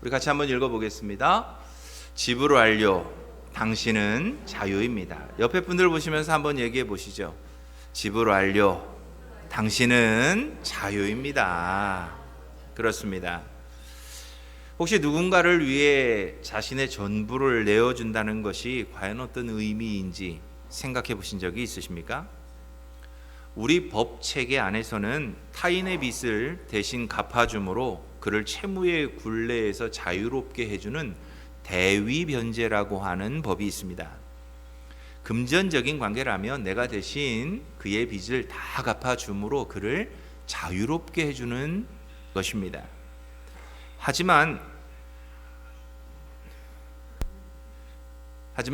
우리 같이 한번 읽어보겠습니다. 집으로 알려 당신은 자유입니다. 옆에 분들 보시면서 한번 얘기해 보시죠. 집으로 알려 당신은 자유입니다. 그렇습니다. 혹시 누군가를 위해 자신의 전부를 내어준다는 것이 과연 어떤 의미인지 생각해 보신 적이 있으십니까? 우리 법 체계 안에서는 타인의 빚을 대신 갚아줌으로 그를 채무의 굴레에서 자유롭게 해주는 대위변제라고 하는 법이 있습니다. 금전적인 관계라면 내가 대신 그의 빚을 다 갚아줌으로 그를 자유롭게 해주는 것입니다. 하지만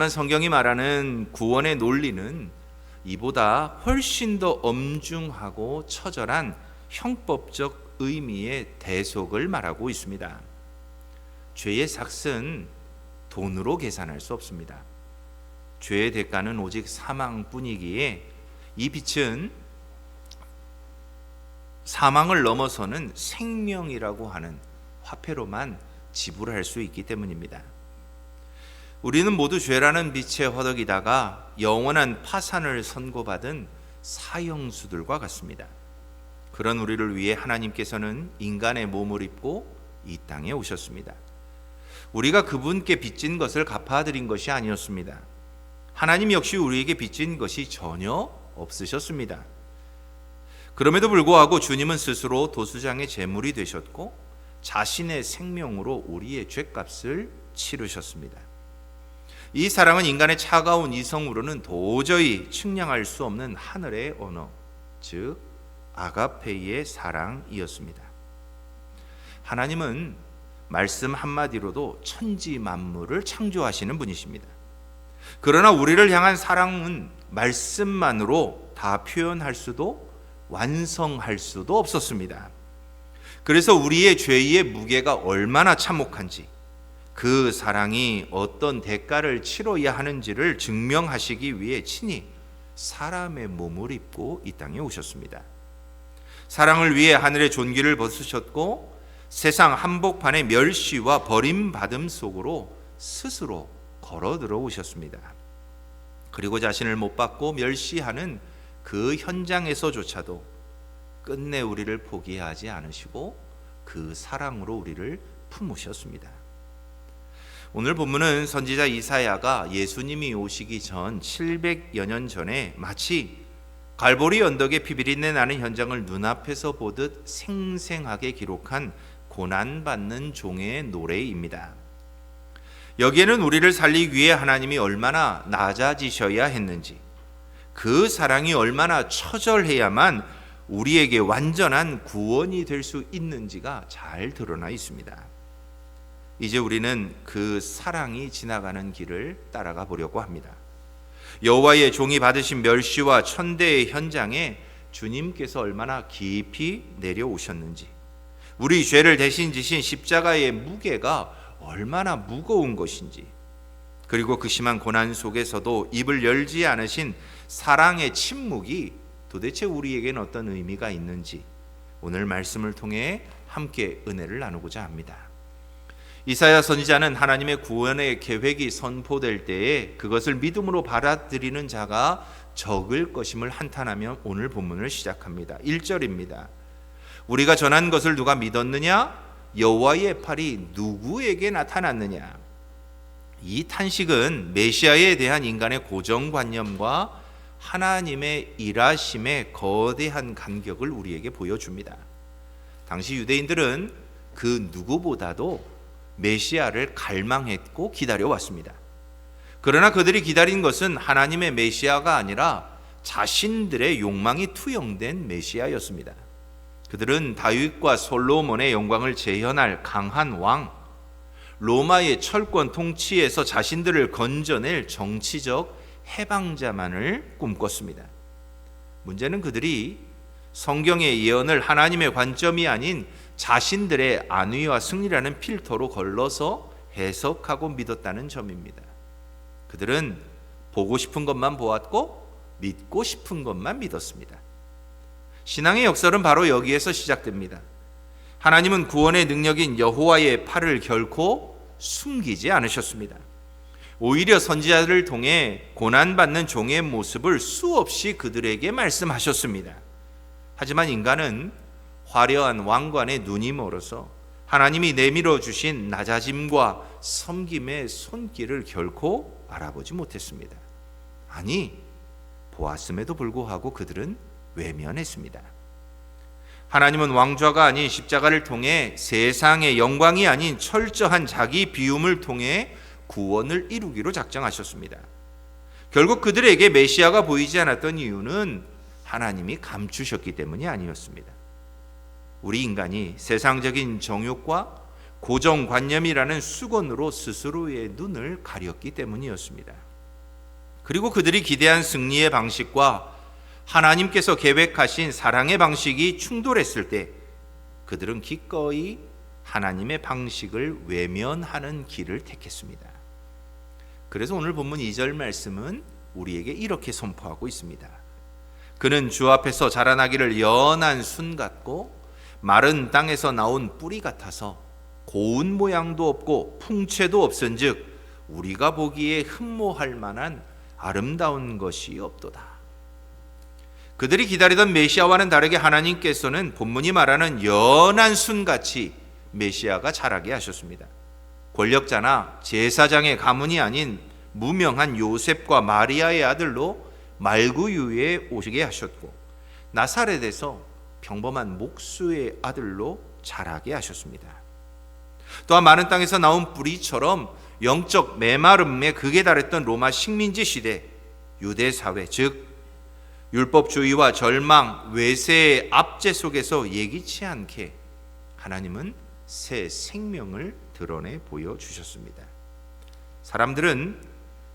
성경이 말하는 구원의 논리는 이보다 훨씬 더 엄중하고 처절한 형법적 의미의 대속을 말하고 있습니다. 죄의 삭은 돈으로 계산할 수 없습니다. 죄의 대가는 오직 사망뿐이기에 이 빚은 사망을 넘어서는 생명이라고 하는 화폐로만 지불할 수 있기 때문입니다. 우리는 모두 죄라는 빛에 허덕이다가 영원한 파산을 선고받은 사형수들과 같습니다. 그런 우리를 위해 하나님께서는 인간의 몸을 입고 이 땅에 오셨습니다. 우리가 그분께 빚진 것을 갚아드린 것이 아니었습니다. 하나님 역시 우리에게 빚진 것이 전혀 없으셨습니다. 그럼에도 불구하고 주님은 스스로 도수장의 제물이 되셨고 자신의 생명으로 우리의 죄값을 치르셨습니다. 이 사랑은 인간의 차가운 이성으로는 도저히 측량할 수 없는 하늘의 언어, 즉 아가페이의 사랑이었습니다. 하나님은 말씀 한마디로도 천지 만물을 창조하시는 분이십니다. 그러나 우리를 향한 사랑은 말씀만으로 다 표현할 수도 완성할 수도 없었습니다. 그래서 우리의 죄의 무게가 얼마나 참혹한지, 그 사랑이 어떤 대가를 치러야 하는지를 증명하시기 위해 친히 사람의 몸을 입고 이 땅에 오셨습니다. 사랑을 위해 하늘의 존귀를 벗으셨고 세상 한복판의 멸시와 버림받음 속으로 스스로 걸어 들어오셨습니다. 그리고 자신을 못 받고 멸시하는 그 현장에서조차도 끝내 우리를 포기하지 않으시고 그 사랑으로 우리를 품으셨습니다. 오늘 본문은 선지자 이사야가 예수님이 오시기 전 700여 년 전에 마치 갈보리 언덕에 피비린내 나는 현장을 눈앞에서 보듯 생생하게 기록한 고난받는 종의 노래입니다. 여기에는 우리를 살리기 위해 하나님이 얼마나 낮아지셔야 했는지, 그 사랑이 얼마나 처절해야만 우리에게 완전한 구원이 될 수 있는지가 잘 드러나 있습니다. 이제 우리는 그 사랑이 지나가는 길을 따라가 보려고 합니다. 여호와의 종이 받으신 멸시와 천대의 현장에 주님께서 얼마나 깊이 내려오셨는지, 우리 죄를 대신 지신 십자가의 무게가 얼마나 무거운 것인지, 그리고 그 심한 고난 속에서도 입을 열지 않으신 사랑의 침묵이 도대체 우리에게는 어떤 의미가 있는지 오늘 말씀을 통해 함께 은혜를 나누고자 합니다. 이사야 선지자는 하나님의 구원의 계획이 선포될 때에 그것을 믿음으로 받아들이는 자가 적을 것임을 한탄하며 오늘 본문을 시작합니다. 1절입니다. 우리가 전한 것을 누가 믿었느냐? 여호와의 팔이 누구에게 나타났느냐? 이 탄식은 메시아에 대한 인간의 고정관념과 하나님의 일하심의 거대한 간격을 우리에게 보여줍니다. 당시 유대인들은 그 누구보다도 메시아를 갈망했고 기다려왔습니다. 그러나 그들이 기다린 것은 하나님의 메시아가 아니라 자신들의 욕망이 투영된 메시아였습니다. 그들은 다윗과 솔로몬의 영광을 재현할 강한 왕, 로마의 철권 통치에서 자신들을 건져낼 정치적 해방자만을 꿈꿨습니다. 문제는 그들이 성경의 예언을 하나님의 관점이 아닌 자신들의 안위와 승리라는 필터로 걸러서 해석하고 믿었다는 점입니다. 그들은 보고 싶은 것만 보았고 믿고 싶은 것만 믿었습니다. 신앙의 역설은 바로 여기에서 시작됩니다. 하나님은 구원의 능력인 여호와의 팔을 결코 숨기지 않으셨습니다. 오히려 선지자들을 통해 고난받는 종의 모습을 수없이 그들에게 말씀하셨습니다. 하지만 인간은 화려한 왕관에 눈이 멀어서 하나님이 내밀어 주신 낮아짐과 섬김의 손길을 결코 알아보지 못했습니다. 아니, 보았음에도 불구하고 그들은 외면했습니다. 하나님은 왕좌가 아닌 십자가를 통해 세상의 영광이 아닌 철저한 자기 비움을 통해 구원을 이루기로 작정하셨습니다. 결국 그들에게 메시아가 보이지 않았던 이유는 하나님이 감추셨기 때문이 아니었습니다. 우리 인간이 세상적인 정욕과 고정관념이라는 수건으로 스스로의 눈을 가렸기 때문이었습니다. 그리고 그들이 기대한 승리의 방식과 하나님께서 계획하신 사랑의 방식이 충돌했을 때 그들은 기꺼이 하나님의 방식을 외면하는 길을 택했습니다. 그래서 오늘 본문 2절 말씀은 우리에게 이렇게 선포하고 있습니다. 그는 주 앞에서 자라나기를 연한 순 같고 마른 땅에서 나온 뿌리 같아서 고운 모양도 없고 풍채도 없은즉 우리가 보기에 흠모할 만한 아름다운 것이 없도다. 그들이 기다리던 메시아와는 다르게 하나님께서는 본문이 말하는 연한 순같이 메시아가 자라게 하셨습니다. 권력자나 제사장의 가문이 아닌 무명한 요셉과 마리아의 아들로 말구유에 오시게 하셨고 나사렛에서 평범한 목수의 아들로 자라게 하셨습니다. 또한 마른 땅에서 나온 뿌리처럼 영적 메마름에 극에 달했던 로마 식민지 시대 유대 사회, 즉 율법주의와 절망, 외세의 압제 속에서 예기치 않게 하나님은 새 생명을 드러내 보여주셨습니다. 사람들은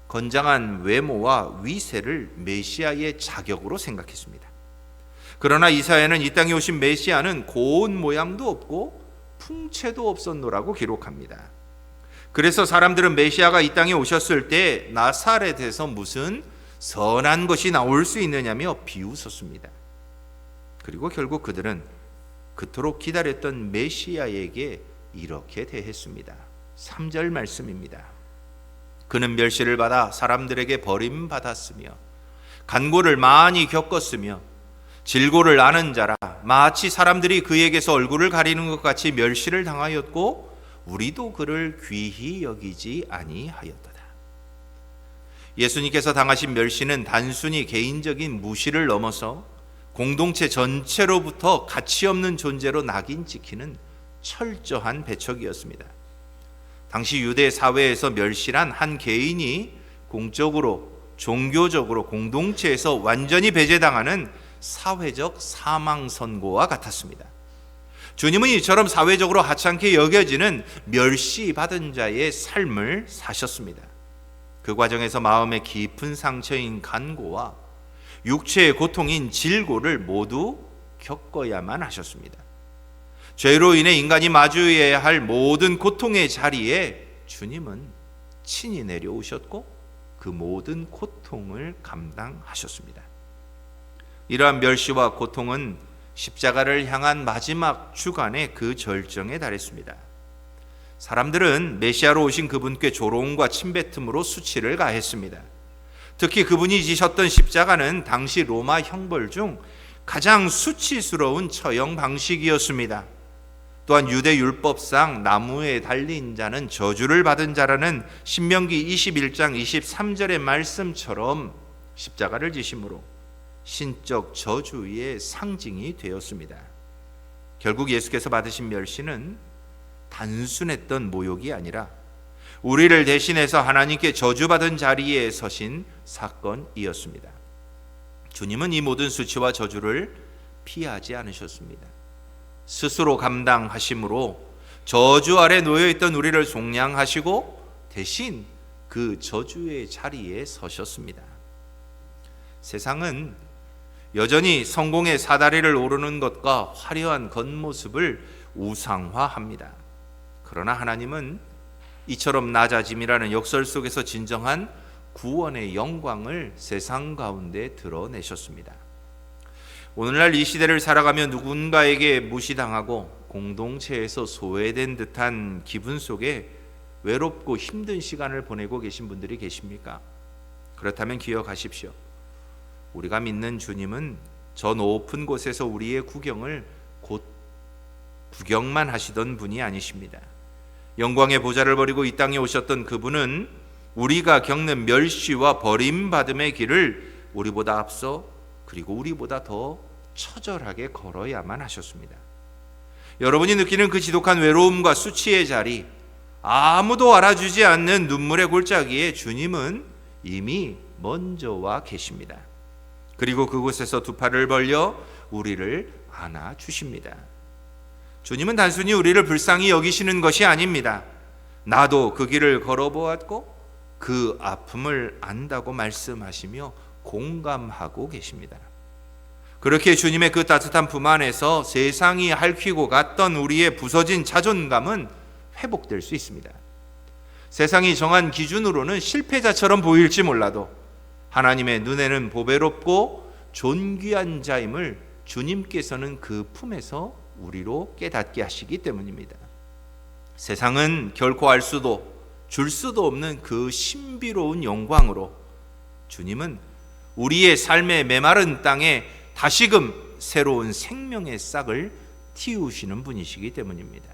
건장한 외모와 위세를 메시아의 자격으로 생각했습니다. 그러나 이사야는 이 땅에 오신 메시아는 고운 모양도 없고 풍채도 없었노라고 기록합니다. 그래서 사람들은 메시아가 이 땅에 오셨을 때 나사렛에서 무슨 선한 것이 나올 수 있느냐며 비웃었습니다. 그리고 결국 그들은 그토록 기다렸던 메시아에게 이렇게 대했습니다. 3절 말씀입니다. 그는 멸시를 받아 사람들에게 버림받았으며 간고를 많이 겪었으며 질고를 아는 자라 마치 사람들이 그에게서 얼굴을 가리는 것 같이 멸시를 당하였고 우리도 그를 귀히 여기지 아니하였도다. 예수님께서 당하신 멸시는 단순히 개인적인 무시를 넘어서 공동체 전체로부터 가치 없는 존재로 낙인 찍히는 철저한 배척이었습니다. 당시 유대 사회에서 멸시란 한 개인이 공적으로, 종교적으로 공동체에서 완전히 배제당하는 사회적 사망 선고와 같았습니다. 주님은 이처럼 사회적으로 하찮게 여겨지는 멸시받은 자의 삶을 사셨습니다. 그 과정에서 마음의 깊은 상처인 간고와 육체의 고통인 질고를 모두 겪어야만 하셨습니다. 죄로 인해 인간이 마주해야 할 모든 고통의 자리에 주님은 친히 내려오셨고 그 모든 고통을 감당하셨습니다. 이러한 멸시와 고통은 십자가를 향한 마지막 주간의 그 절정에 달했습니다. 사람들은 메시아로 오신 그분께 조롱과 침뱉음으로 수치를 가했습니다. 특히 그분이 지셨던 십자가는 당시 로마 형벌 중 가장 수치스러운 처형 방식이었습니다. 또한 유대 율법상 나무에 달린 자는 저주를 받은 자라는 신명기 21장 23절의 말씀처럼 십자가를 지심으로 신적 저주의 상징이 되었습니다. 결국 예수께서 받으신 멸시는 단순했던 모욕이 아니라 우리를 대신해서 하나님께 저주받은 자리에 서신 사건이었습니다. 주님은 이 모든 수치와 저주를 피하지 않으셨습니다. 스스로 감당하심으로 저주 아래 놓여있던 우리를 속량하시고 대신 그 저주의 자리에 서셨습니다. 세상은 여전히 성공의 사다리를 오르는 것과 화려한 겉모습을 우상화합니다. 그러나 하나님은 이처럼 낮아짐이라는 역설 속에서 진정한 구원의 영광을 세상 가운데 드러내셨습니다. 오늘날 이 시대를 살아가며 누군가에게 무시당하고 공동체에서 소외된 듯한 기분 속에 외롭고 힘든 시간을 보내고 계신 분들이 계십니까? 그렇다면 기억하십시오. 우리가 믿는 주님은 저 높은 곳에서 우리의 구경을 곧 구경만 하시던 분이 아니십니다. 영광의 보좌를 버리고 이 땅에 오셨던 그분은 우리가 겪는 멸시와 버림받음의 길을 우리보다 앞서 그리고 우리보다 더 처절하게 걸어야만 하셨습니다. 여러분이 느끼는 그 지독한 외로움과 수치의 자리, 아무도 알아주지 않는 눈물의 골짜기에 주님은 이미 먼저 와 계십니다. 그리고 그곳에서 두 팔을 벌려 우리를 안아주십니다. 주님은 단순히 우리를 불쌍히 여기시는 것이 아닙니다. 나도 그 길을 걸어보았고 그 아픔을 안다고 말씀하시며 공감하고 계십니다. 그렇게 주님의 그 따뜻한 품 안에서 세상이 핥히고 갔던 우리의 부서진 자존감은 회복될 수 있습니다. 세상이 정한 기준으로는 실패자처럼 보일지 몰라도 하나님의 눈에는 보배롭고 존귀한 자임을 주님께서는 그 품에서 우리로 깨닫게 하시기 때문입니다. 세상은 결코 알 수도 줄 수도 없는 그 신비로운 영광으로 주님은 우리의 삶의 메마른 땅에 다시금 새로운 생명의 싹을 틔우시는 분이시기 때문입니다.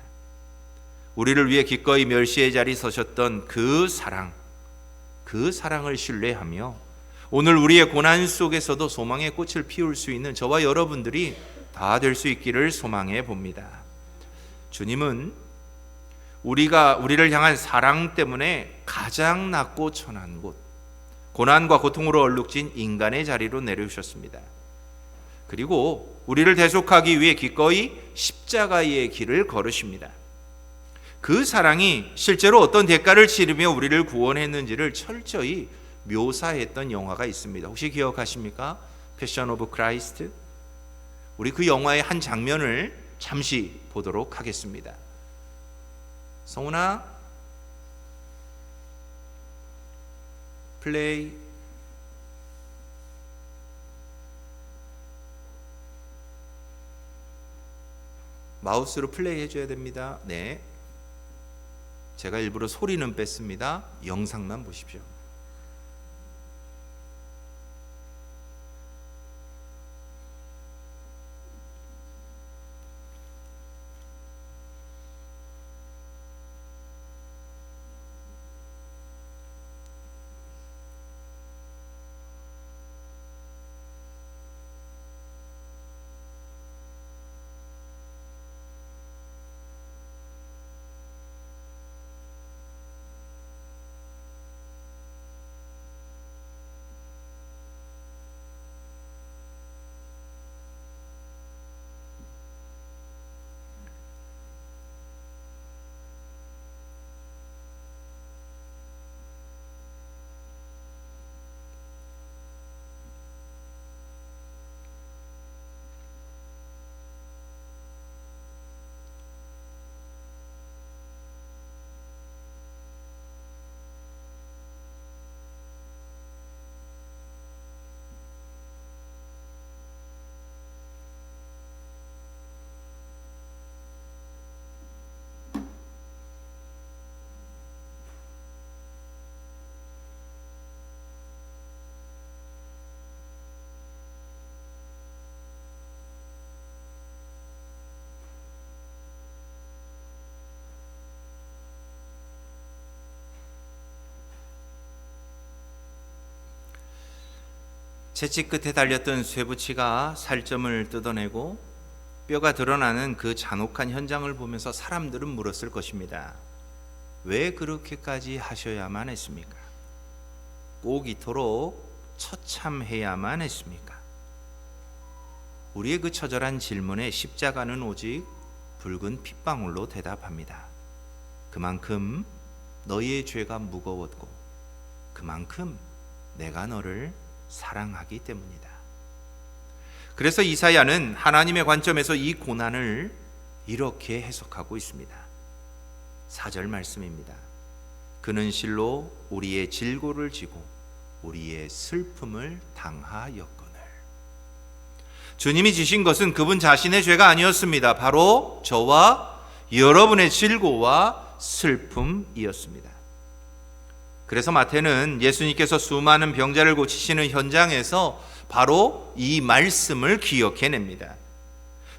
우리를 위해 기꺼이 멸시의 자리에 서셨던 그 사랑을 신뢰하며 오늘 우리의 고난 속에서도 소망의 꽃을 피울 수 있는 저와 여러분들이 다 될 수 있기를 소망해 봅니다. 주님은 우리를 향한 사랑 때문에 가장 낮고 천한 곳, 고난과 고통으로 얼룩진 인간의 자리로 내려오셨습니다. 그리고 우리를 대속하기 위해 기꺼이 십자가의 길을 걸으십니다. 그 사랑이 실제로 어떤 대가를 치르며 우리를 구원했는지를 철저히 묘사했던 영화가 있습니다. 혹시 기억하십니까? 패션 오브 크라이스트. 우리 그 영화의 한 장면을 잠시 보도록 하겠습니다. 성훈아, 플레이. 마우스로 플레이 해줘야 됩니다. 네. 제가 일부러 소리는 뺐습니다. 영상만 보십시오. 채찍 끝에 달렸던 쇠붙이가 살점을 뜯어내고 뼈가 드러나는 그 잔혹한 현장을 보면서 사람들은 물었을 것입니다. 왜 그렇게까지 하셔야만 했습니까? 꼭 이토록 처참해야만 했습니까? 우리의 그 처절한 질문에 십자가는 오직 붉은 핏방울로 대답합니다. 그만큼 너희의 죄가 무거웠고 그만큼 내가 너를 사랑하기 때문이다. 그래서 이사야는 하나님의 관점에서 이 고난을 이렇게 해석하고 있습니다. 4절 말씀입니다. 그는 실로 우리의 질고를 지고 우리의 슬픔을 당하였거늘. 주님이 지신 것은 그분 자신의 죄가 아니었습니다. 바로 저와 여러분의 질고와 슬픔이었습니다. 그래서 마태는 예수님께서 수많은 병자를 고치시는 현장에서 바로 이 말씀을 기억해냅니다.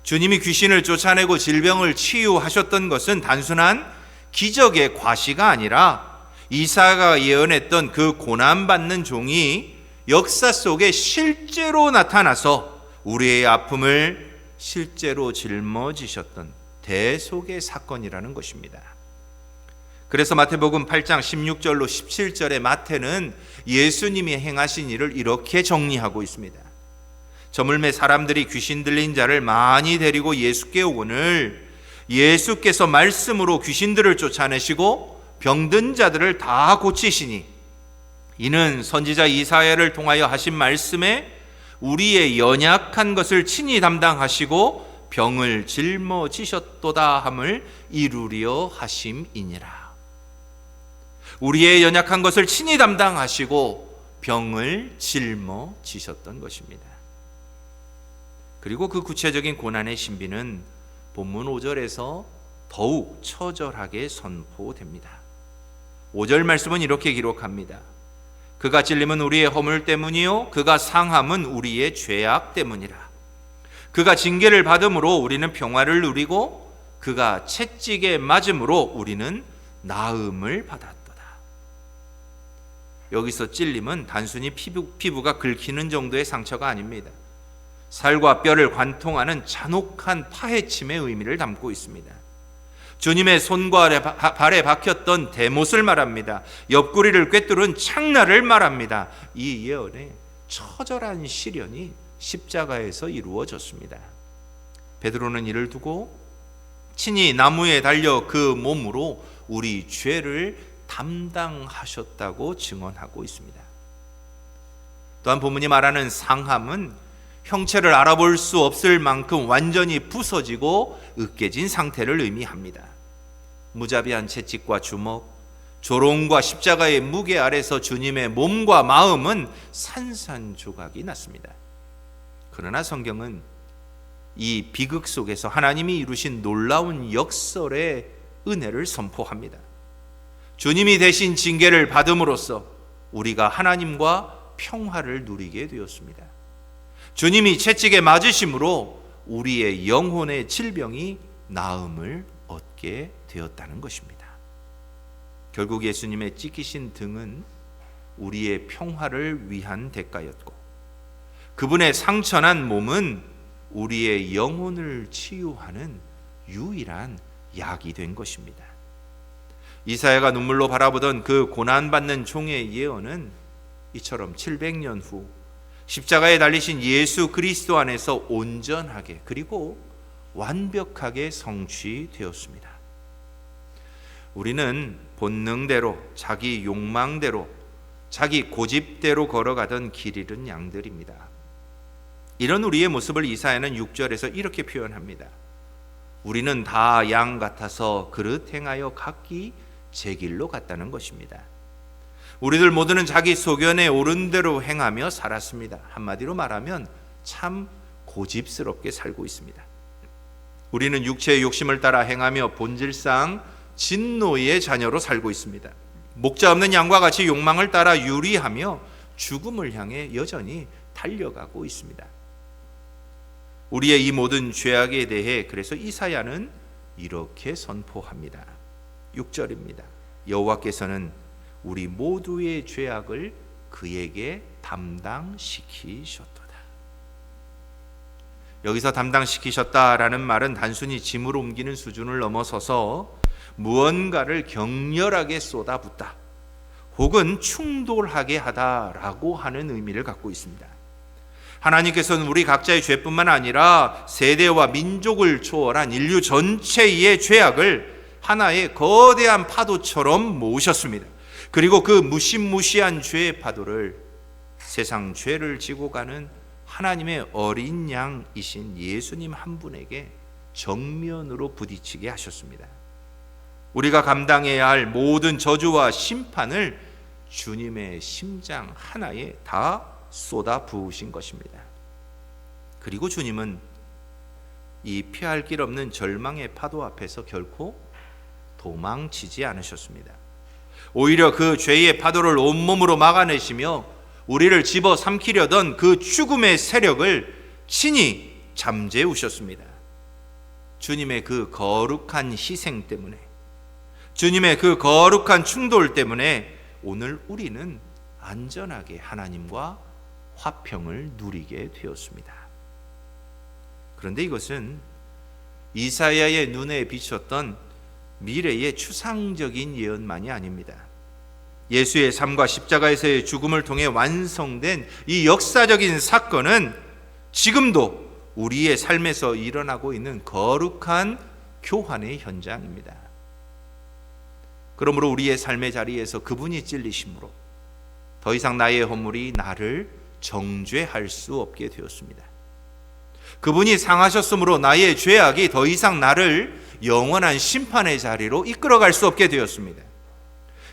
주님이 귀신을 쫓아내고 질병을 치유하셨던 것은 단순한 기적의 과시가 아니라 이사야가 예언했던 그 고난받는 종이 역사 속에 실제로 나타나서 우리의 아픔을 실제로 짊어지셨던 대속의 사건이라는 것입니다. 그래서 마태복음 8장 16절로 17절에 마태는 예수님이 행하신 일을 이렇게 정리하고 있습니다. 저물매 사람들이 귀신 들린 자를 많이 데리고 예수께 오거늘 예수께서 말씀으로 귀신들을 쫓아내시고 병든 자들을 다 고치시니 이는 선지자 이사야를 통하여 하신 말씀에 우리의 연약한 것을 친히 담당하시고 병을 짊어지셨도다 함을 이루려 하심이니라. 우리의 연약한 것을 친히 담당하시고 병을 짊어지셨던 것입니다. 그리고 그 구체적인 고난의 신비는 본문 5절에서 더욱 처절하게 선포됩니다. 5절 말씀은 이렇게 기록합니다. 그가 찔림은 우리의 허물 때문이요 그가 상함은 우리의 죄악 때문이라. 그가 징계를 받음으로 우리는 평화를 누리고 그가 채찍에 맞음으로 우리는 나음을 받았도다. 여기서 찔림은 단순히 피부가 긁히는 정도의 상처가 아닙니다. 살과 뼈를 관통하는 잔혹한 파헤침의 의미를 담고 있습니다. 주님의 손과 발에 박혔던 대못을 말합니다. 옆구리를 꿰뚫은 창날을 말합니다. 이 예언의 처절한 시련이 십자가에서 이루어졌습니다. 베드로는 이를 두고 친히 나무에 달려 그 몸으로 우리 죄를 담당하셨다고 증언하고 있습니다. 또한 본문이 말하는 상함은 형체를 알아볼 수 없을 만큼 완전히 부서지고 으깨진 상태를 의미합니다. 무자비한 채찍과 주먹, 조롱과 십자가의 무게 아래서 주님의 몸과 마음은 산산조각이 났습니다. 그러나 성경은 이 비극 속에서 하나님이 이루신 놀라운 역설의 은혜를 선포합니다. 주님이 대신 징계를 받음으로써 우리가 하나님과 평화를 누리게 되었습니다. 주님이 채찍에 맞으심으로 우리의 영혼의 질병이 나음을 얻게 되었다는 것입니다. 결국 예수님의 찢기신 등은 우리의 평화를 위한 대가였고 그분의 상처난 몸은 우리의 영혼을 치유하는 유일한 약이 된 것입니다. 이사야가 눈물로 바라보던 그 고난받는 종의 예언은 이처럼 700년 후 십자가에 달리신 예수 그리스도 안에서 온전하게 그리고 완벽하게 성취되었습니다. 우리는 본능대로 자기 욕망대로 자기 고집대로 걸어가던 길 잃은 양들입니다. 이런 우리의 모습을 이사야는 6절에서 이렇게 표현합니다. 우리는 다 양 같아서 그릇 행하여 각기 제 길로 갔다는 것입니다. 우리들 모두는 자기 소견에 옳은 대로 행하며 살았습니다. 한마디로 말하면 참 고집스럽게 살고 있습니다. 우리는 육체의 욕심을 따라 행하며 본질상 진노의 자녀로 살고 있습니다. 목자 없는 양과 같이 욕망을 따라 유리하며 죽음을 향해 여전히 달려가고 있습니다. 우리의 이 모든 죄악에 대해 그래서 이사야는 이렇게 선포합니다. 6절입니다. 여호와께서는 우리 모두의 죄악을 그에게 담당시키셨도다. 여기서 담당시키셨다라는 말은 단순히 짐을 옮기는 수준을 넘어서서 무언가를 격렬하게 쏟아붓다 혹은 충돌하게 하다라고 하는 의미를 갖고 있습니다. 하나님께서는 우리 각자의 죄뿐만 아니라 세대와 민족을 초월한 인류 전체의 죄악을 하나의 거대한 파도처럼 모으셨습니다. 그리고 그 무시무시한 죄의 파도를 세상 죄를 지고 가는 하나님의 어린 양이신 예수님 한 분에게 정면으로 부딪히게 하셨습니다. 우리가 감당해야 할 모든 저주와 심판을 주님의 심장 하나에 다 쏟아 부으신 것입니다. 그리고 주님은 이 피할 길 없는 절망의 파도 앞에서 결코 도망치지 않으셨습니다. 오히려 그 죄의 파도를 온몸으로 막아내시며 우리를 집어삼키려던 그 죽음의 세력을 친히 잠재우셨습니다. 주님의 그 거룩한 희생 때문에, 주님의 그 거룩한 충돌 때문에 오늘 우리는 안전하게 하나님과 화평을 누리게 되었습니다. 그런데 이것은 이사야의 눈에 비쳤던 미래의 추상적인 예언만이 아닙니다. 예수의 삶과 십자가에서의 죽음을 통해 완성된 이 역사적인 사건은 지금도 우리의 삶에서 일어나고 있는 거룩한 교환의 현장입니다. 그러므로 우리의 삶의 자리에서 그분이 찔리심으로 더 이상 나의 허물이 나를 정죄할 수 없게 되었습니다. 그분이 상하셨으므로 나의 죄악이 더 이상 나를 영원한 심판의 자리로 이끌어갈 수 없게 되었습니다.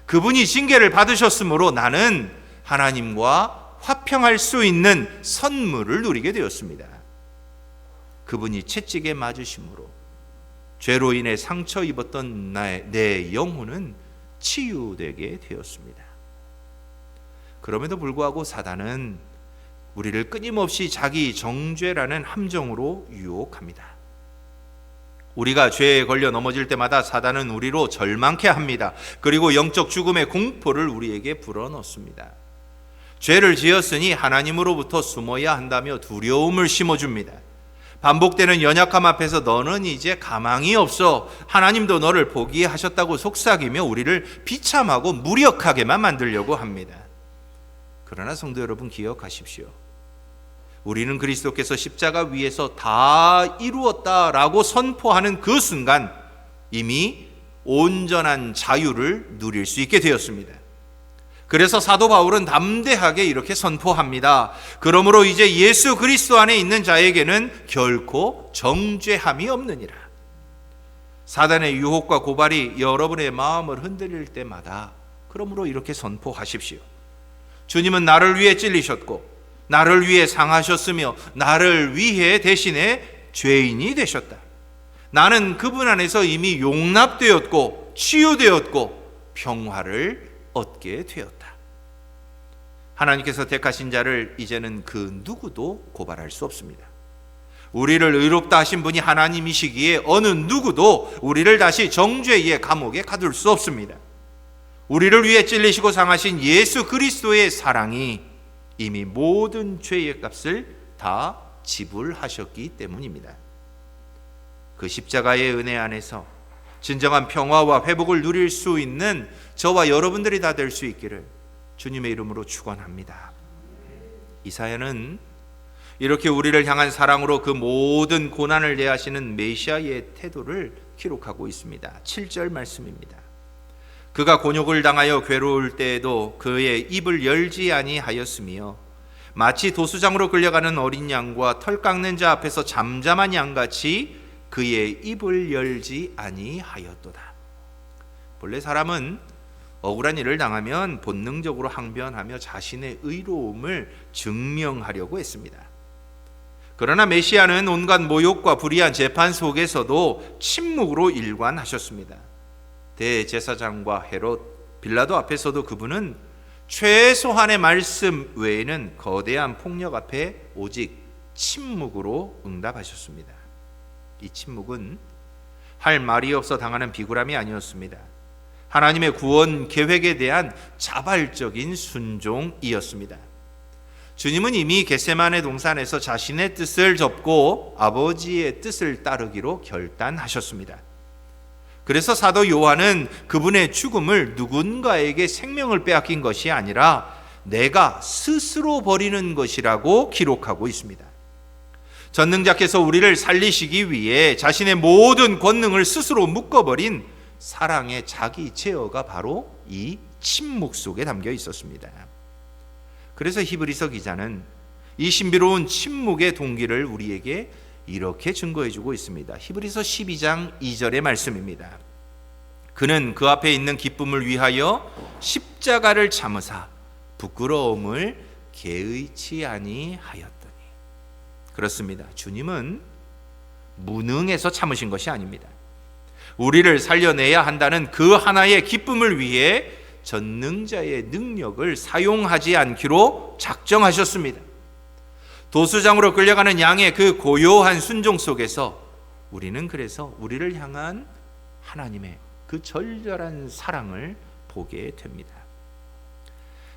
그분이 징계를 받으셨으므로 나는 하나님과 화평할 수 있는 선물을 누리게 되었습니다. 그분이 채찍에 맞으심으로 죄로 인해 상처 입었던 내 영혼은 치유되게 되었습니다. 그럼에도 불구하고 사단은 우리를 끊임없이 자기 정죄라는 함정으로 유혹합니다. 우리가 죄에 걸려 넘어질 때마다 사단은 우리로 절망케 합니다. 그리고 영적 죽음의 공포를 우리에게 불어넣습니다. 죄를 지었으니 하나님으로부터 숨어야 한다며 두려움을 심어줍니다. 반복되는 연약함 앞에서 너는 이제 가망이 없어, 하나님도 너를 포기하셨다고 속삭이며 우리를 비참하고 무력하게만 만들려고 합니다. 그러나 성도 여러분, 기억하십시오. 우리는 그리스도께서 십자가 위에서 다 이루었다라고 선포하는 그 순간 이미 온전한 자유를 누릴 수 있게 되었습니다. 그래서 사도 바울은 담대하게 이렇게 선포합니다. 그러므로 이제 예수 그리스도 안에 있는 자에게는 결코 정죄함이 없느니라. 사단의 유혹과 고발이 여러분의 마음을 흔들릴 때마다 그러므로 이렇게 선포하십시오. 주님은 나를 위해 찔리셨고 나를 위해 상하셨으며 나를 위해 대신에 죄인이 되셨다. 나는 그분 안에서 이미 용납되었고 치유되었고 평화를 얻게 되었다. 하나님께서 택하신 자를 이제는 그 누구도 고발할 수 없습니다. 우리를 의롭다 하신 분이 하나님이시기에 어느 누구도 우리를 다시 정죄의 감옥에 가둘 수 없습니다. 우리를 위해 찔리시고 상하신 예수 그리스도의 사랑이 이미 모든 죄의 값을 다 지불하셨기 때문입니다. 그 십자가의 은혜 안에서 진정한 평화와 회복을 누릴 수 있는 저와 여러분들이 다 될 수 있기를 주님의 이름으로 축원합니다. 이사야는 이렇게 우리를 향한 사랑으로 그 모든 고난을 대하시는 메시아의 태도를 기록하고 있습니다. 7절 말씀입니다. 그가 곤욕을 당하여 괴로울 때에도 그의 입을 열지 아니하였으며 마치 도수장으로 끌려가는 어린 양과 털 깎는 자 앞에서 잠잠한 양같이 그의 입을 열지 아니하였도다. 본래 사람은 억울한 일을 당하면 본능적으로 항변하며 자신의 의로움을 증명하려고 했습니다. 그러나 메시아는 온갖 모욕과 불의한 재판 속에서도 침묵으로 일관하셨습니다. 대제사장과 헤롯, 빌라도 앞에서도 그분은 최소한의 말씀 외에는 거대한 폭력 앞에 오직 침묵으로 응답하셨습니다. 이 침묵은 할 말이 없어 당하는 비굴함이 아니었습니다. 하나님의 구원 계획에 대한 자발적인 순종이었습니다. 주님은 이미 겟세마네 동산에서 자신의 뜻을 접고 아버지의 뜻을 따르기로 결단하셨습니다. 그래서 사도 요한은 그분의 죽음을 누군가에게 생명을 빼앗긴 것이 아니라 내가 스스로 버리는 것이라고 기록하고 있습니다. 전능자께서 우리를 살리시기 위해 자신의 모든 권능을 스스로 묶어버린 사랑의 자기 제어가 바로 이 침묵 속에 담겨 있었습니다. 그래서 히브리서 기자는 이 신비로운 침묵의 동기를 우리에게 이렇게 증거해주고 있습니다. 히브리서 12장 2절의 말씀입니다. 그는 그 앞에 있는 기쁨을 위하여 십자가를 참으사 부끄러움을 개의치 아니하였더니. 그렇습니다. 주님은 무능해서 참으신 것이 아닙니다. 우리를 살려내야 한다는 그 하나의 기쁨을 위해 전능자의 능력을 사용하지 않기로 작정하셨습니다. 도수장으로 끌려가는 양의 그 고요한 순종 속에서 우리는 그래서 우리를 향한 하나님의 그 절절한 사랑을 보게 됩니다.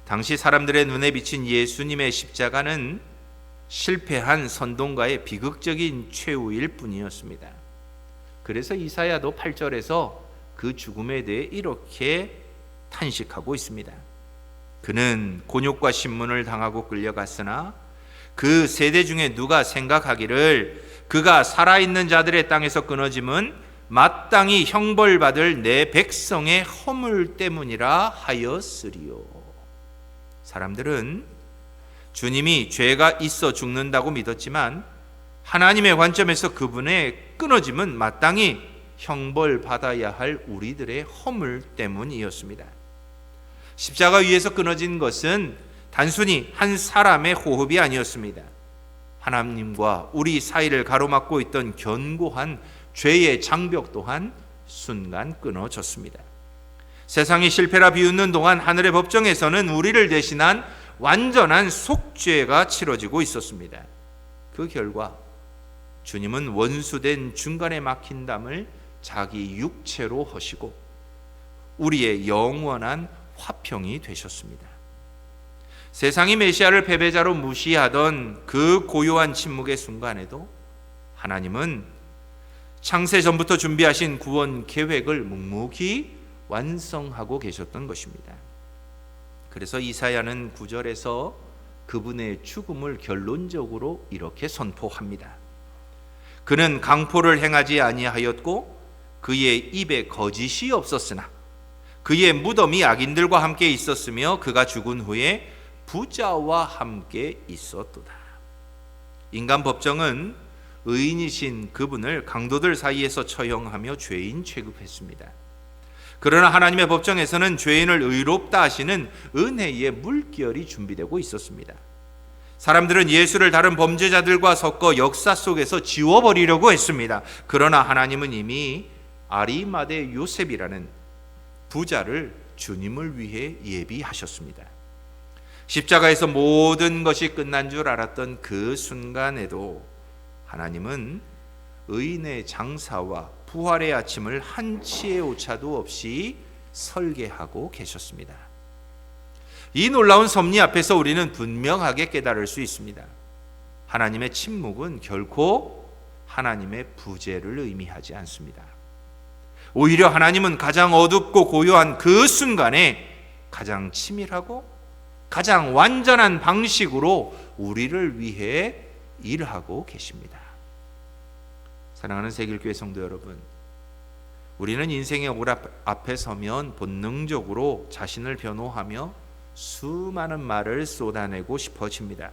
당시 사람들의 눈에 비친 예수님의 십자가는 실패한 선동가의 비극적인 최후일 뿐이었습니다. 그래서 이사야도 8절에서 그 죽음에 대해 이렇게 탄식하고 있습니다. 그는 곤욕과 신문을 당하고 끌려갔으나 그 세대 중에 누가 생각하기를 그가 살아있는 자들의 땅에서 끊어짐은 마땅히 형벌받을 내 백성의 허물 때문이라 하였으리요. 사람들은 주님이 죄가 있어 죽는다고 믿었지만 하나님의 관점에서 그분의 끊어짐은 마땅히 형벌받아야 할 우리들의 허물 때문이었습니다. 십자가 위에서 끊어진 것은 단순히 한 사람의 호흡이 아니었습니다. 하나님과 우리 사이를 가로막고 있던 견고한 죄의 장벽 또한 순간 끊어졌습니다. 세상이 실패라 비웃는 동안 하늘의 법정에서는 우리를 대신한 완전한 속죄가 치러지고 있었습니다. 그 결과 주님은 원수된 중간에 막힌 담을 자기 육체로 허시고 우리의 영원한 화평이 되셨습니다. 세상이 메시아를 패배자로 무시하던 그 고요한 침묵의 순간에도 하나님은 창세 전부터 준비하신 구원 계획을 묵묵히 완성하고 계셨던 것입니다. 그래서 이사야는 9절에서 그분의 죽음을 결론적으로 이렇게 선포합니다. 그는 강포를 행하지 아니하였고 그의 입에 거짓이 없었으나 그의 무덤이 악인들과 함께 있었으며 그가 죽은 후에 부자와 함께 있었도다. 인간 법정은 의인이신 그분을 강도들 사이에서 처형하며 죄인 취급했습니다. 그러나 하나님의 법정에서는 죄인을 의롭다 하시는 은혜의 물결이 준비되고 있었습니다. 사람들은 예수를 다른 범죄자들과 섞어 역사 속에서 지워버리려고 했습니다. 그러나 하나님은 이미 아리마대 요셉이라는 부자를 주님을 위해 예비하셨습니다. 십자가에서 모든 것이 끝난 줄 알았던 그 순간에도 하나님은 의인의 장사와 부활의 아침을 한치의 오차도 없이 설계하고 계셨습니다. 이 놀라운 섭리 앞에서 우리는 분명하게 깨달을 수 있습니다. 하나님의 침묵은 결코 하나님의 부재를 의미하지 않습니다. 오히려 하나님은 가장 어둡고 고요한 그 순간에 가장 치밀하고 가장 완전한 방식으로 우리를 위해 일하고 계십니다. 사랑하는 새길교회 성도 여러분, 우리는 인생의 억울 앞에 서면 본능적으로 자신을 변호하며 수많은 말을 쏟아내고 싶어집니다.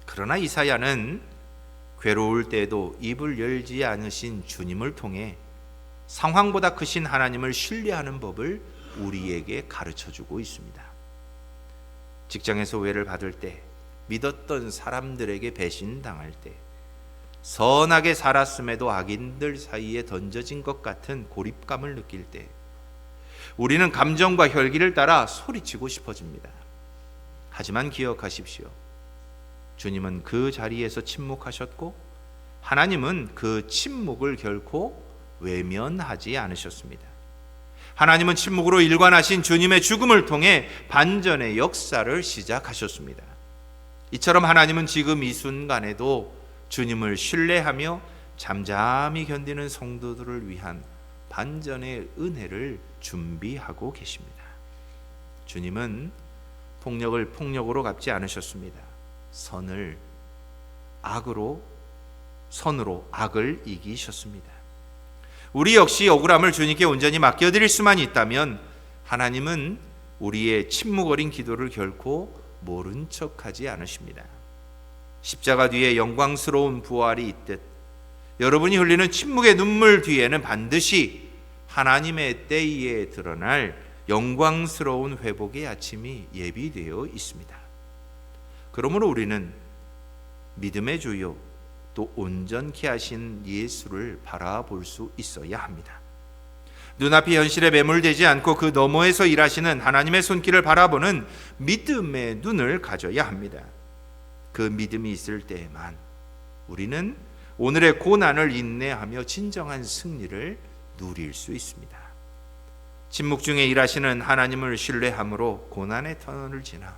그러나 이사야는 괴로울 때도 입을 열지 않으신 주님을 통해 상황보다 크신 하나님을 신뢰하는 법을 우리에게 가르쳐주고 있습니다. 직장에서 오해를 받을 때, 믿었던 사람들에게 배신당할 때, 선하게 살았음에도 악인들 사이에 던져진 것 같은 고립감을 느낄 때 우리는 감정과 혈기를 따라 소리치고 싶어집니다. 하지만 기억하십시오. 주님은 그 자리에서 침묵하셨고 하나님은 그 침묵을 결코 외면하지 않으셨습니다. 하나님은 침묵으로 일관하신 주님의 죽음을 통해 반전의 역사를 시작하셨습니다. 이처럼 하나님은 지금 이 순간에도 주님을 신뢰하며 잠잠히 견디는 성도들을 위한 반전의 은혜를 준비하고 계십니다. 주님은 폭력을 폭력으로 갚지 않으셨습니다. 선으로 악을 이기셨습니다. 우리 역시 억울함을 주님께 온전히 맡겨드릴 수만 있다면 하나님은 우리의 침묵 어린 기도를 결코 모른 척하지 않으십니다. 십자가 뒤에 영광스러운 부활이 있듯 여러분이 흘리는 침묵의 눈물 뒤에는 반드시 하나님의 때에 드러날 영광스러운 회복의 아침이 예비되어 있습니다. 그러므로 우리는 믿음의 주요 또 온전케 하신 예수를 바라볼 수 있어야 합니다. 눈앞이 현실에 매몰되지 않고 그 너머에서 일하시는 하나님의 손길을 바라보는 믿음의 눈을 가져야 합니다. 그 믿음이 있을 때에만 우리는 오늘의 고난을 인내하며 진정한 승리를 누릴 수 있습니다. 침묵 중에 일하시는 하나님을 신뢰함으로 고난의 터널을 지나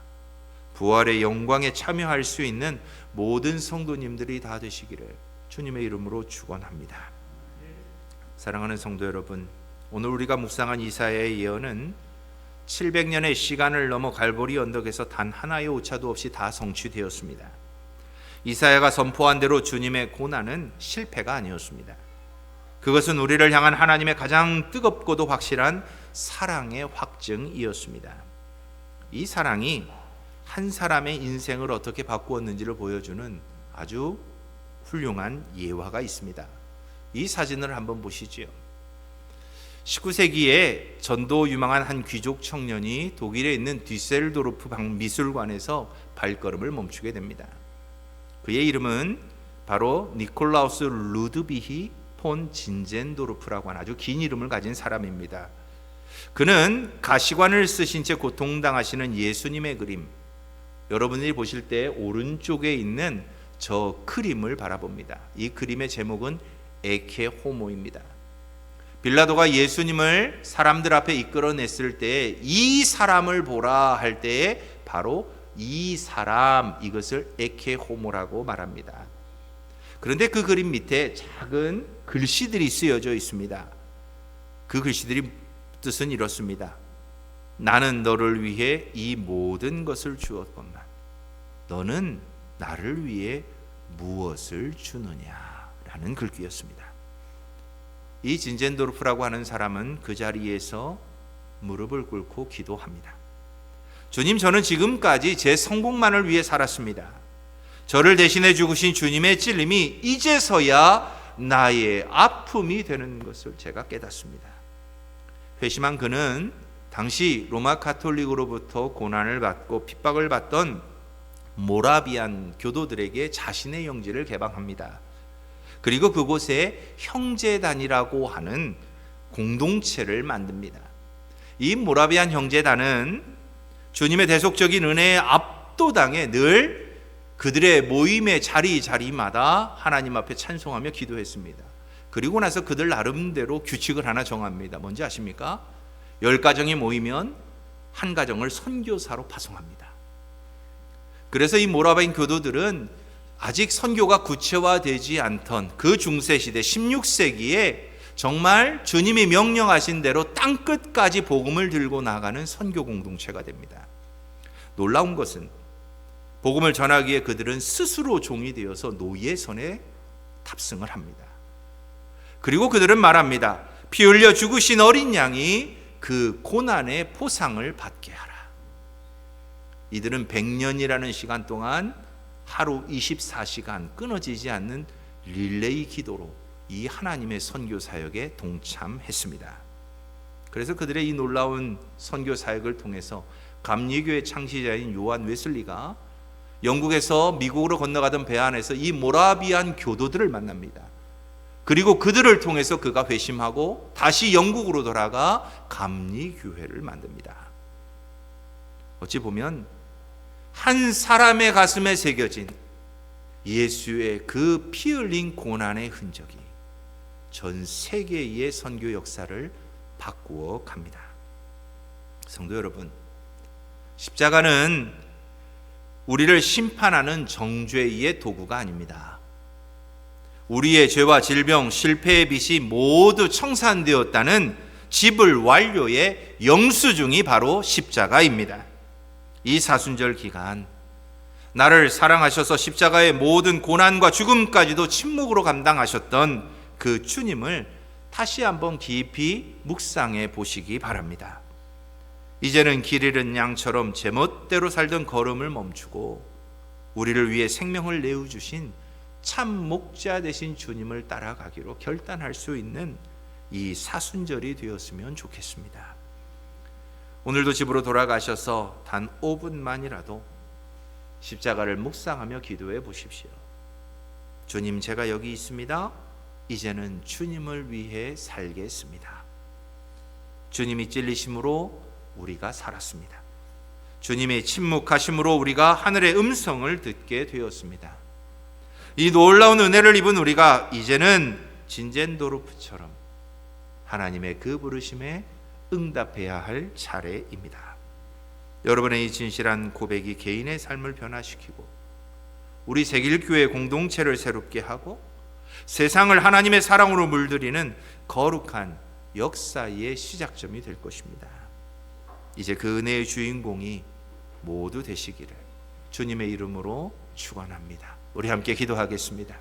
부활의 영광에 참여할 수 있는 모든 성도님들이 다 되시기를 주님의 이름으로 축원합니다. 사랑하는 성도 여러분, 오늘 우리가 묵상한 이사야의 예언은 700년의 시간을 넘어 갈보리 언덕에서 단 하나의 오차도 없이 다 성취되었습니다. 이사야가 선포한 대로 주님의 고난은 실패가 아니었습니다. 그것은 우리를 향한 하나님의 가장 뜨겁고도 확실한 사랑의 확증이었습니다. 이 사랑이 한 사람의 인생을 어떻게 바꾸었는지를 보여주는 아주 훌륭한 예화가 있습니다. 이 사진을 한번 보시지요. 19세기에 전도 유망한 한 귀족 청년이 독일에 있는 뒤셀도르프 미술관에서 발걸음을 멈추게 됩니다. 그의 이름은 바로 니콜라우스 루드비히 폰 진젠도르프라고 하는 아주 긴 이름을 가진 사람입니다. 그는 가시관을 쓰신 채 고통당하시는 예수님의 그림, 여러분들이 보실 때 오른쪽에 있는 저 그림을 바라봅니다. 이 그림의 제목은 에케 호모입니다. 빌라도가 예수님을 사람들 앞에 이끌어냈을 때 이 사람을 보라 할 때에 바로 이 사람, 이것을 에케 호모라고 말합니다. 그런데 그 그림 밑에 작은 글씨들이 쓰여져 있습니다. 그 글씨들이 뜻은 이렇습니다. 나는 너를 위해 이 모든 것을 주었건만 너는 나를 위해 무엇을 주느냐 라는 글귀였습니다. 이 진젠도르프라고 하는 사람은 그 자리에서 무릎을 꿇고 기도합니다. 주님, 저는 지금까지 제 성공만을 위해 살았습니다. 저를 대신해 죽으신 주님의 찔림이 이제서야 나의 아픔이 되는 것을 제가 깨닫습니다. 회심한 그는 당시 로마 가톨릭으로부터 고난을 받고 핍박을 받던 모라비안 교도들에게 자신의 영지를 개방합니다. 그리고 그곳에 형제단이라고 하는 공동체를 만듭니다. 이 모라비안 형제단은 주님의 대속적인 은혜에 압도당해 늘 그들의 모임의 자리마다 하나님 앞에 찬송하며 기도했습니다. 그리고 나서 그들 나름대로 규칙을 하나 정합니다. 뭔지 아십니까? 10가정이 모이면 한 가정을 선교사로 파송합니다. 그래서 이 모라비안 교도들은 아직 선교가 구체화되지 않던 그 중세시대 16세기에 정말 주님이 명령하신 대로 땅끝까지 복음을 들고 나가는 선교 공동체가 됩니다. 놀라운 것은 복음을 전하기에 그들은 스스로 종이 되어서 노예선에 탑승을 합니다. 그리고 그들은 말합니다. 피 흘려 죽으신 어린 양이 그 고난의 보상을 받게 하라. 이들은 100년이라는 시간 동안 하루 24시간 끊어지지 않는 릴레이 기도로 이 하나님의 선교 사역에 동참했습니다. 그래서 그들의 이 놀라운 선교 사역을 통해서 감리교의 창시자인 요한 웨슬리가 영국에서 미국으로 건너가던 배 안에서 이 모라비안 교도들을 만납니다. 그리고 그들을 통해서 그가 회심하고 다시 영국으로 돌아가 감리교회를 만듭니다. 어찌 보면 한 사람의 가슴에 새겨진 예수의 그 피 흘린 고난의 흔적이 전 세계의 선교 역사를 바꾸어 갑니다. 성도 여러분, 십자가는 우리를 심판하는 정죄의 도구가 아닙니다. 우리의 죄와 질병, 실패의 빚이 모두 청산되었다는 지불 완료의 영수증이 바로 십자가입니다. 이 사순절 기간 나를 사랑하셔서 십자가의 모든 고난과 죽음까지도 침묵으로 감당하셨던 그 주님을 다시 한번 깊이 묵상해 보시기 바랍니다. 이제는 길 잃은 양처럼 제멋대로 살던 걸음을 멈추고 우리를 위해 생명을 내어주신 참 목자 되신 주님을 따라가기로 결단할 수 있는 이 사순절이 되었으면 좋겠습니다. 오늘도 집으로 돌아가셔서 단 5분만이라도 십자가를 묵상하며 기도해 보십시오. 주님, 제가 여기 있습니다. 이제는 주님을 위해 살겠습니다. 주님이 찔리심으로 우리가 살았습니다. 주님의 침묵하심으로 우리가 하늘의 음성을 듣게 되었습니다. 이 놀라운 은혜를 입은 우리가 이제는 진젠도르프처럼 하나님의 그 부르심에 응답해야 할 차례입니다. 여러분의 이 진실한 고백이 개인의 삶을 변화시키고 우리 세길교회 공동체를 새롭게 하고 세상을 하나님의 사랑으로 물들이는 거룩한 역사의 시작점이 될 것입니다. 이제 그 은혜의 주인공이 모두 되시기를 주님의 이름으로 축원합니다. 우리 함께 기도하겠습니다.